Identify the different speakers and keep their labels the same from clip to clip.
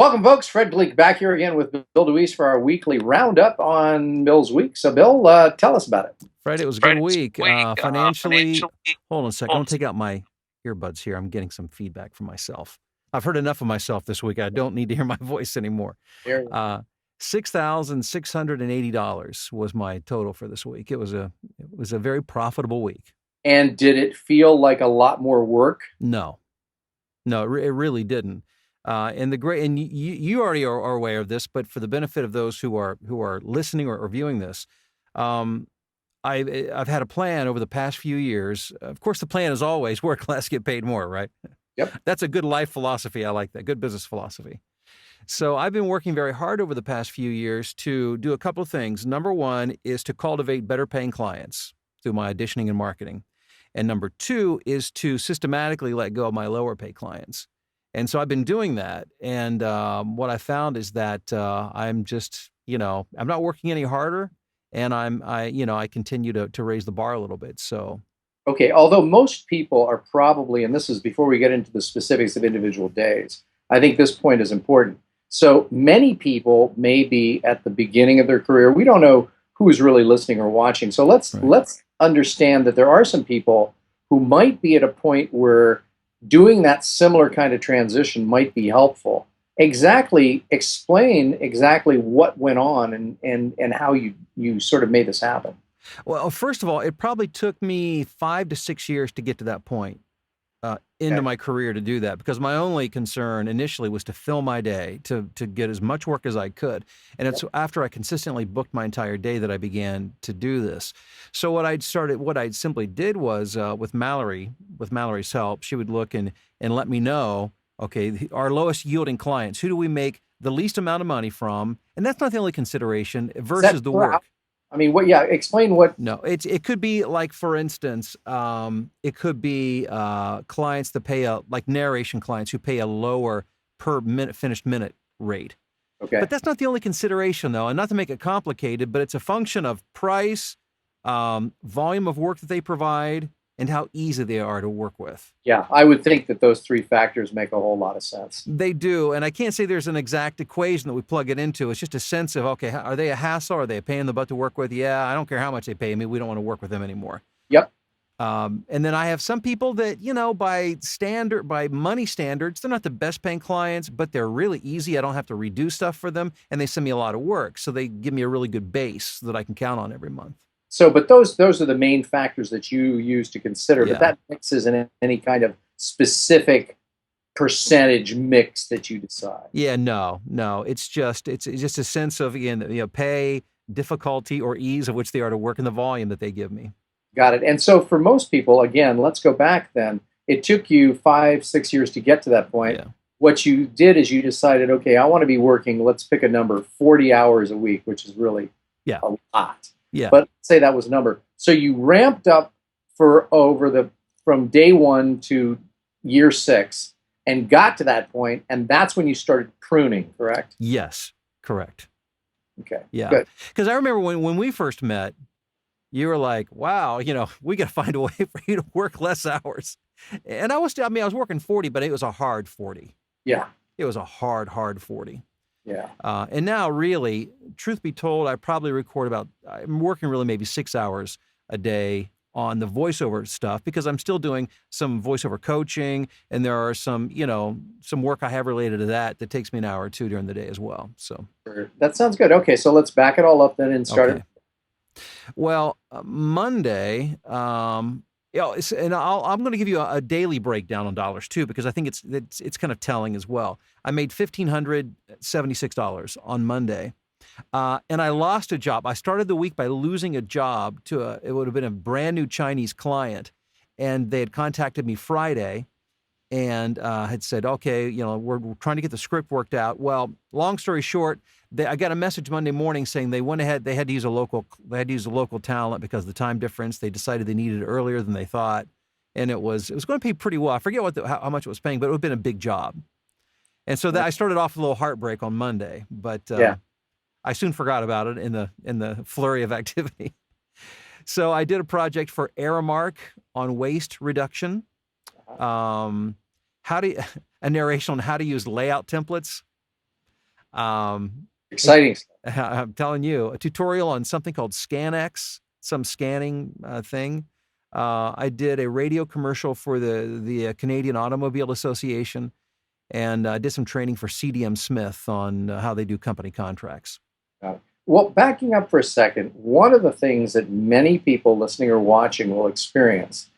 Speaker 1: Welcome, folks. Fred Gleek back here again with Bill DeWeese for our weekly roundup on Bill's Week. So, Bill, tell us about it.
Speaker 2: Fred, it was a good week. Financially, hold on a second. I'm going to take out my earbuds here. I'm getting some feedback from myself. I've heard enough of myself this week. I don't need to hear my voice anymore. $6,680 was my total for this week. It was a very profitable week.
Speaker 1: And did it feel like a lot more work?
Speaker 2: No, it really didn't. And you already are aware of this, but for the benefit of those who are listening or viewing this, I've had a plan over the past few years. Of course, the plan is always work less, get paid more, right?
Speaker 1: Yep.
Speaker 2: That's a good life philosophy. I like that. Good business philosophy. So I've been working very hard over the past few years to do a couple of things. Number one is to cultivate better paying clients through my auditioning and marketing. And number two is to systematically let go of my lower pay clients. And so I've been doing that. And what I found is that I'm just, I'm not working any harder. And I continue to raise the bar a little bit. So,
Speaker 1: okay. Although most people are probably, and this is before we get into the specifics of individual days, I think this point is important. So many people may be at the beginning of their career. We don't know who is really listening or watching. So let's understand that there are some people who might be at a point where doing that similar kind of transition might be helpful. Explain exactly what went on and how you sort of made this happen.
Speaker 2: Well, first of all, it probably took me 5 to 6 years to get to that point into my career to do that, because my only concern initially was to fill my day, to get as much work as I could. And it's after I consistently booked my entire day that I began to do this. So what I simply did was with Mallory's help, she would look and let me know, okay, our lowest yielding clients, who do we make the least amount of money from? And that's not the only consideration versus the work.
Speaker 1: I mean, explain what.
Speaker 2: No, it could be like, for instance, it could be clients that pay like narration clients who pay a lower per minute finished minute rate.
Speaker 1: Okay.
Speaker 2: But that's not the only consideration, though. And not to make it complicated, but it's a function of price, volume of work that they provide, and how easy they are to work with.
Speaker 1: Yeah, I would think that those three factors make a whole lot of sense.
Speaker 2: They do. And I can't say there's an exact equation that we plug it into. It's just a sense of, okay, are they a hassle? Are they a pain in the butt to work with? Yeah, I don't care how much they pay me. We don't want to work with them anymore.
Speaker 1: Yep.
Speaker 2: And then I have some people that, by money standards, they're not the best paying clients, but they're really easy. I don't have to redo stuff for them. And they send me a lot of work. So they give me a really good base that I can count on every month.
Speaker 1: So, but those are the main factors that you use to consider.
Speaker 2: Yeah.
Speaker 1: But that mix isn't any kind of specific percentage mix that you decide.
Speaker 2: Yeah, no. It's just a sense of, again, pay, difficulty, or ease of which they are to work in the volume that they give me.
Speaker 1: Got it. And so for most people, again, let's go back then. It took you 5, 6 years to get to that point.
Speaker 2: Yeah.
Speaker 1: What you did is you decided, okay, I want to be working, let's pick a number, 40 hours a week, which is really a lot.
Speaker 2: Yeah.
Speaker 1: But say that was a number. So you ramped up from day 1 to year 6 and got to that point, and that's when you started pruning, correct?
Speaker 2: Yes, correct.
Speaker 1: Okay.
Speaker 2: Yeah.
Speaker 1: Good.
Speaker 2: Because I remember when we first met, you were like, wow, we got to find a way for you to work less hours. And I was working 40, but it was a hard 40.
Speaker 1: Yeah.
Speaker 2: It was a hard 40.
Speaker 1: Yeah.
Speaker 2: And now, really, truth be told, I'm working really maybe 6 hours a day on the voiceover stuff, because I'm still doing some voiceover coaching, and there are some work I have related to that takes me an hour or two during the day as well. So
Speaker 1: that sounds good. Okay, so let's back it all up then and start it.
Speaker 2: Well, Monday, and I'm going to give you a daily breakdown on dollars too, because I think it's kind of telling as well. I made $1,576 on Monday, and I lost a job. I started the week by losing a job it would have been a brand new Chinese client, and they had contacted me Friday and had said, okay, we're trying to get the script worked out. Well, long story short, I got a message Monday morning saying they went ahead. They had to use a local talent because of the time difference. They decided they needed it earlier than they thought, and it was going to pay pretty well. I forget how much it was paying, but it would have been a big job. And so I started off with a little heartbreak on Monday, but I soon forgot about it in the flurry of activity. So I did a project for Aramark on waste reduction. A narration on how to use layout templates Um,
Speaker 1: Exciting stuff.
Speaker 2: I'm telling you, a tutorial on something called ScanX, some scanning thing. I did a radio commercial for the Canadian Automobile Association, and I did some training for CDM Smith on how they do company contracts.
Speaker 1: Well, backing up for a second, one of the things that many people listening or watching will experience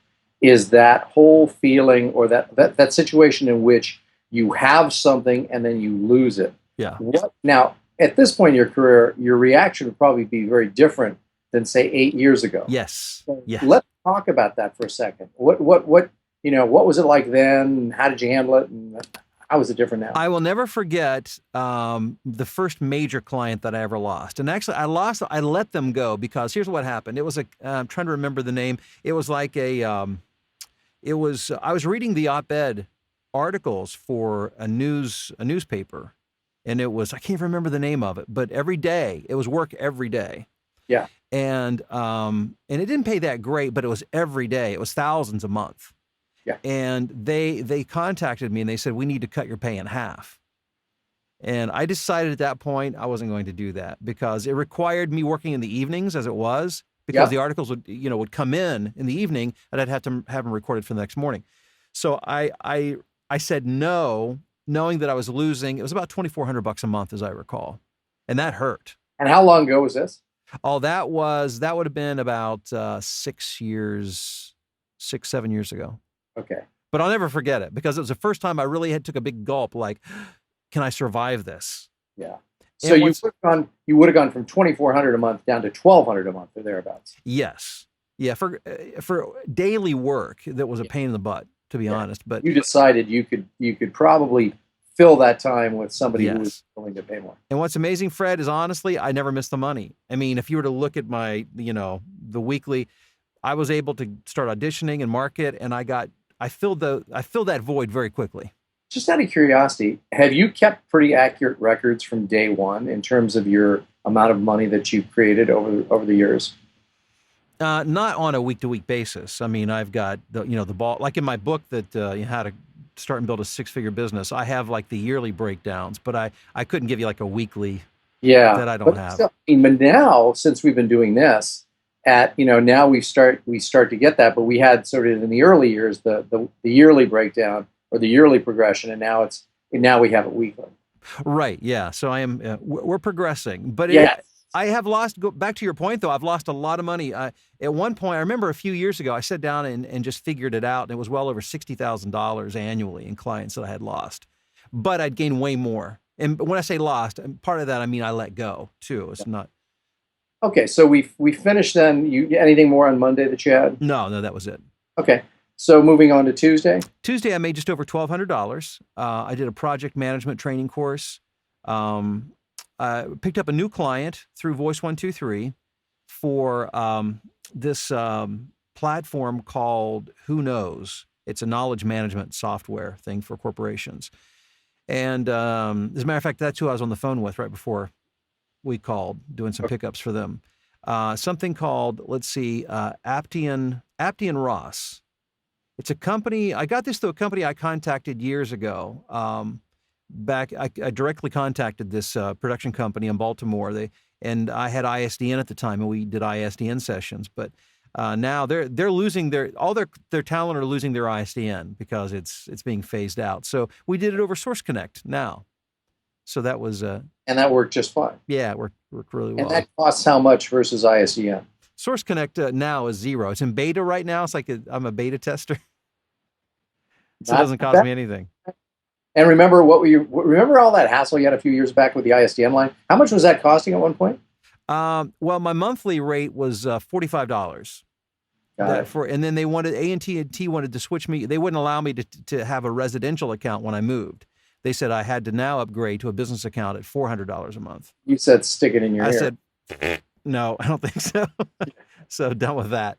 Speaker 1: is that whole feeling or that situation in which you have something and then you lose it.
Speaker 2: Yeah.
Speaker 1: Now, at this point in your career, your reaction would probably be very different than, say, 8 years ago.
Speaker 2: Yes.
Speaker 1: So
Speaker 2: Yes.
Speaker 1: let's talk about that for a second. What what was it like then? How did you handle it? And how is it different now?
Speaker 2: I will never forget the first major client that I ever lost. And actually, I let them go because here's what happened. It was I'm trying to remember the name. It was like I was reading the op-ed articles for a newspaper, and I can't remember the name of it, but every day, it was work every day.
Speaker 1: Yeah.
Speaker 2: And it didn't pay that great, but it was every day. It was thousands a month.
Speaker 1: Yeah.
Speaker 2: And they contacted me and they said, we need to cut your pay in half. And I decided at that point I wasn't going to do that because it required me working in the evenings as it was, because the articles would come in the evening and I'd have to have them recorded for the next morning. So I said no, knowing that I was losing. It was about $2,400 a month, as I recall, and that hurt.
Speaker 1: And how long ago was this?
Speaker 2: Oh, that would have been about 6 years, 7 years ago.
Speaker 1: Okay.
Speaker 2: But I'll never forget it because it was the first time I really took a big gulp. Like, can I survive this?
Speaker 1: Yeah. So you would have gone from $2,400 a month down to $1,200 a month or thereabouts.
Speaker 2: Yes. Yeah. For daily work, that was a pain in the butt, to be honest. But
Speaker 1: you decided you could probably fill that time with somebody who was willing to pay more.
Speaker 2: And what's amazing, Fred, is honestly, I never missed the money. I mean, if you were to look at my, the weekly, I was able to start auditioning and market, and I filled that void very quickly.
Speaker 1: Just out of curiosity, have you kept pretty accurate records from day one in terms of your amount of money that you've created over the years?
Speaker 2: Not on a week-to-week basis. I mean, I've got the ball, like in my book that how to start and build a six-figure business. I have like the yearly breakdowns, but I couldn't give you like a weekly. That I don't have.
Speaker 1: Still, but now, since we've been doing this, now we start to get that. But we had sort of in the early years the yearly breakdown or the yearly progression, and now we have it weekly.
Speaker 2: Right. Yeah. So I am. We're progressing, but I have lost. Go back to your point, though. I've lost a lot of money. At one point, I remember a few years ago, I sat down and just figured it out, and it was well over $60,000 annually in clients that I had lost. But I'd gained way more. And when I say lost, part of that I mean I let go too. It's not.
Speaker 1: Okay, so we finished then. Anything more on Monday that you had?
Speaker 2: No, that was it.
Speaker 1: Okay, so moving on to Tuesday.
Speaker 2: Tuesday, I made just over $1,200. I did a project management training course. I picked up a new client through Voice123 for this platform called Who Knows. It's a knowledge management software thing for corporations. And as a matter of fact, that's who I was on the phone with right before we called, doing some pickups for them. Something called, Aptian Ross. It's a company, I got this through a company I contacted years ago. I directly contacted this production company in Baltimore. And I had ISDN at the time, and we did ISDN sessions. But now they're losing all their talent are losing their ISDN because it's being phased out. So we did it over Source Connect now. So that was and
Speaker 1: that worked just fine.
Speaker 2: Yeah, it worked really well.
Speaker 1: And that costs how much versus ISDN?
Speaker 2: Source Connect now is $0. It's in beta right now. It's like I'm a beta tester, so it doesn't cost me anything.
Speaker 1: And remember remember all that hassle you had a few years back with the ISDN line? How much was that costing at one point?
Speaker 2: Well, my monthly rate was $45. And then they wanted AT&T wanted to switch me. They wouldn't allow me to have a residential account when I moved. They said I had to now upgrade to a business account at $400 a month.
Speaker 1: You said stick it in your ear.
Speaker 2: I said, no, I don't think so. So done with that.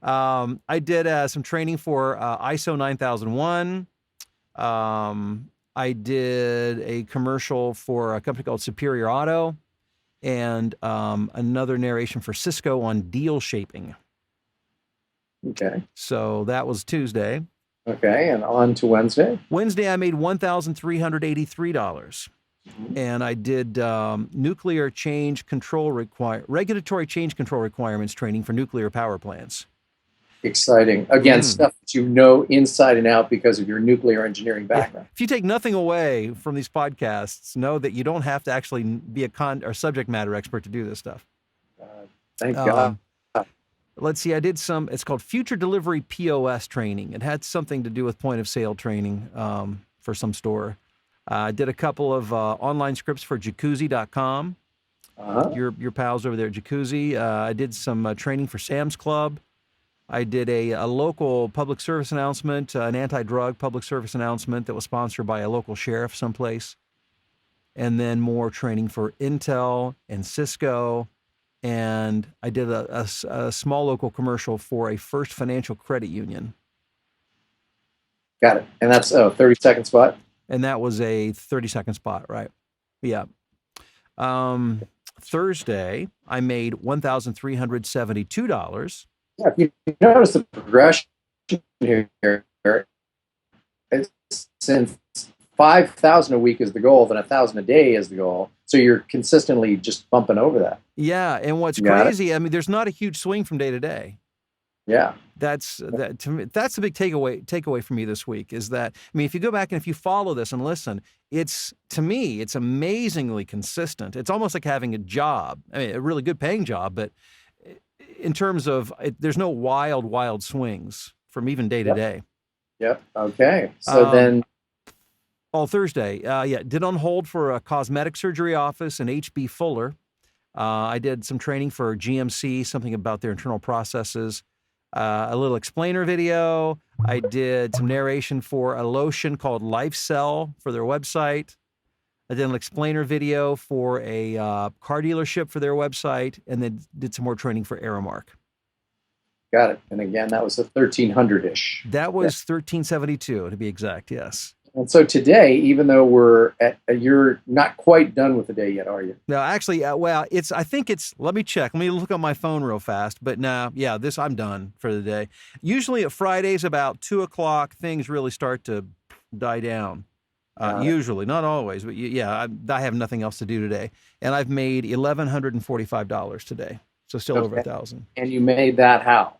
Speaker 2: I did some training for ISO 9001. I did a commercial for a company called Superior Auto and another narration for Cisco on deal shaping.
Speaker 1: Okay.
Speaker 2: So that was Tuesday.
Speaker 1: Okay, and on to Wednesday.
Speaker 2: Wednesday, I made $1,383.
Speaker 1: Mhm.
Speaker 2: and I did regulatory change control requirements training for nuclear power plants.
Speaker 1: Exciting. Again,
Speaker 2: Mm.
Speaker 1: stuff that you know inside and out because of your nuclear engineering
Speaker 2: Yeah.
Speaker 1: background.
Speaker 2: If you take nothing away from these podcasts, know that you don't have to actually be a or subject matter expert to do this stuff.
Speaker 1: Uh, Thank God.
Speaker 2: Um, let's see, I did it's called Future Delivery POS training. It had something to do with point of sale training for some store. I did a couple of online scripts for jacuzzi.com.
Speaker 1: Uh-huh.
Speaker 2: Your pals over there at Jacuzzi. I did some training for Sam's Club. I did a local public service announcement, an anti-drug public service announcement that was sponsored by a local sheriff someplace. And then more training for Intel and Cisco. And I did a small local commercial for a First Financial Credit Union.
Speaker 1: Got it. And that's a 30-second spot?
Speaker 2: And that was a 30-second spot, right? Yeah. Thursday, I made $1,372.
Speaker 1: Yeah, if you notice the progression here, it's since 5,000 a week is the goal, then 1,000 a day is the goal. So you're consistently just bumping over that.
Speaker 2: Yeah, and what's
Speaker 1: Got it?
Speaker 2: crazy, I mean, there's not a huge swing from day to day.
Speaker 1: Yeah.
Speaker 2: To me, that's the big takeaway for me this week is that, I mean, if you go back and if you follow this and listen, to me, it's amazingly consistent. It's almost like having a job. I mean, a really good paying job, but in terms of, there's no wild swings from even day to day.
Speaker 1: Yep. Okay. So then.
Speaker 2: Thursday, did on hold for a cosmetic surgery office in H.B. Fuller. I did some training for GMC, something about their internal processes. A little explainer video. I did some narration for a lotion called LifeCell for their website. I did an explainer video for a car dealership for their website, and then did some more training for Aramark.
Speaker 1: Got it. And again, that was a 1,300-ish.
Speaker 2: That was 1,372 to be exact. Yes.
Speaker 1: And so today, even though you're not quite done with the day yet, are you?
Speaker 2: No, actually, I think it's, let me check. Let me look on my phone real fast. But no, yeah, I'm done for the day. Usually at Fridays about 2:00, things really start to die down. Usually, not always, but yeah, I have nothing else to do today. And I've made $1,145 today. So still over 1,000.
Speaker 1: And you made that how?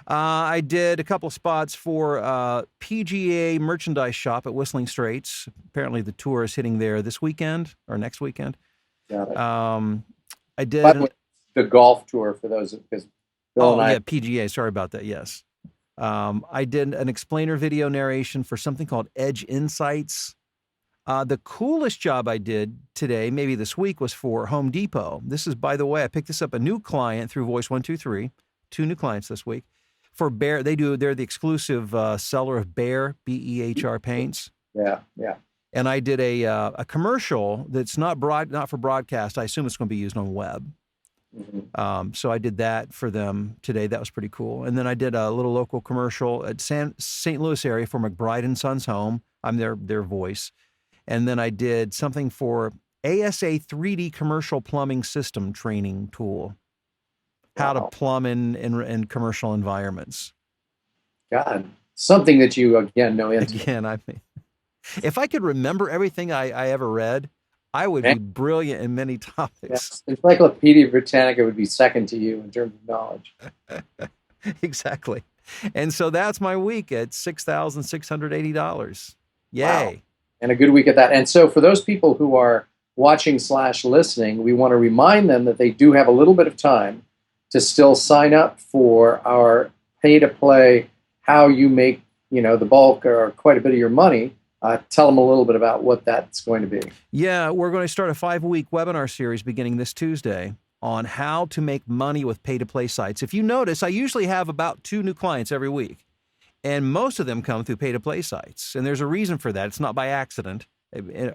Speaker 2: I did a couple of spots for PGA merchandise shop at Whistling Straits. Apparently the tour is hitting there this weekend or next weekend.
Speaker 1: Got it.
Speaker 2: I did
Speaker 1: the golf tour for those, because Bill and I.
Speaker 2: PGA. Sorry about that. Yes. I did an explainer video narration for something called Edge Insights. The coolest job I did today, maybe this week, was for Home Depot. This is, by the way, I picked this up a new client through Voice 123, 2 new clients this week. For Behr, they're the exclusive seller of Behr, BEHR paints.
Speaker 1: Yeah.
Speaker 2: And I did a commercial that's not for broadcast. I assume it's going to be used on web. Mm-hmm. So I did that for them today. That was pretty cool. And then I did a little local commercial at St. Louis area for McBride and Sons Home. I'm their voice. And then I did something for ASA 3D commercial plumbing system training tool. How to plumb in commercial environments. God,
Speaker 1: something that you, again, know into.
Speaker 2: Again, I mean, if I could remember everything I ever read, I would be brilliant in many topics.
Speaker 1: Yes. Encyclopedia Britannica would be second to you in terms of knowledge.
Speaker 2: Exactly. And so that's my week at $6,680. Yay.
Speaker 1: Wow. And a good week at that. And so for those people who are watching/listening, we want to remind them that they do have a little bit of time to still sign up for our pay-to-play, how you make, the bulk or quite a bit of your money. Tell them a little bit about what that's going to be.
Speaker 2: Yeah, we're going to start a 5-week webinar series beginning this Tuesday on how to make money with pay-to-play sites. If you notice, I usually have about 2 new clients every week, and most of them come through pay-to-play sites. And there's a reason for that. It's not by accident.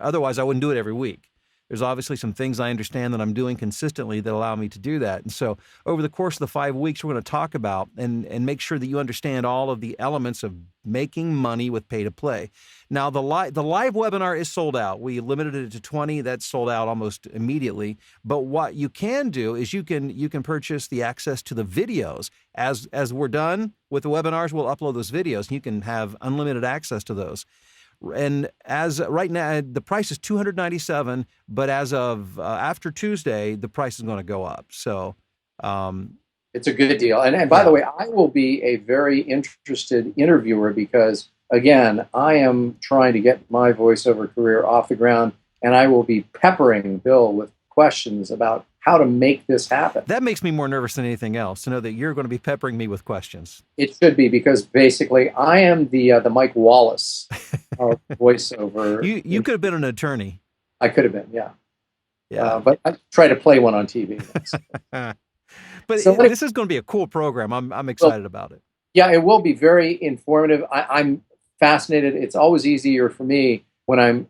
Speaker 2: Otherwise, I wouldn't do it every week. There's obviously some things I understand that I'm doing consistently that allow me to do that. And so over the course of the 5 weeks, we're going to talk about and make sure that you understand all of the elements of making money with pay to play. Now, the live webinar is sold out. We limited it to 20. That's sold out almost immediately. But what you can do is you can purchase the access to the videos. As we're done with the webinars, we'll upload those videos and you can have unlimited access to those. And as right now, the price is $297, but as of after Tuesday, the price is going to go up. So, um,
Speaker 1: It's a good deal. And by the
Speaker 2: yeah,
Speaker 1: way, I will be a very interested interviewer because, again, I am trying to get my voiceover career off the ground, and I will be peppering Bill with questions about how to make this happen.
Speaker 2: that makes me more nervous than anything else to know that you're going to be peppering me with questions.
Speaker 1: It should be because basically I am the Mike Wallace of voiceover.
Speaker 2: You could have been an attorney.
Speaker 1: I could have been, yeah.
Speaker 2: Yeah.
Speaker 1: But I try to play one on TV.
Speaker 2: But
Speaker 1: So,
Speaker 2: this is going to be a cool program. I'm
Speaker 1: well,
Speaker 2: excited about it.
Speaker 1: yeah, it will be very informative. I'm fascinated. It's always easier for me when I'm,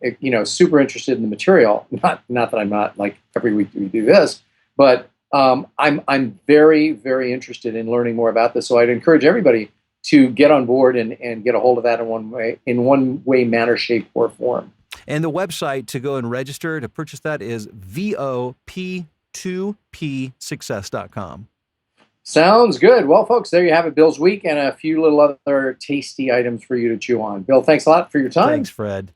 Speaker 1: super interested in the material. Not that I'm not like every week we do this, but I'm very, very interested in learning more about this. So I'd encourage everybody to get on board and get a hold of that in one way, manner, shape, or form.
Speaker 2: And the website to go and register to purchase that is VOP2PSuccess.com.
Speaker 1: Sounds good. Well, folks, there you have it. Bill's week and a few little other tasty items for you to chew on. Bill, thanks a lot for your time.
Speaker 2: Thanks, Fred.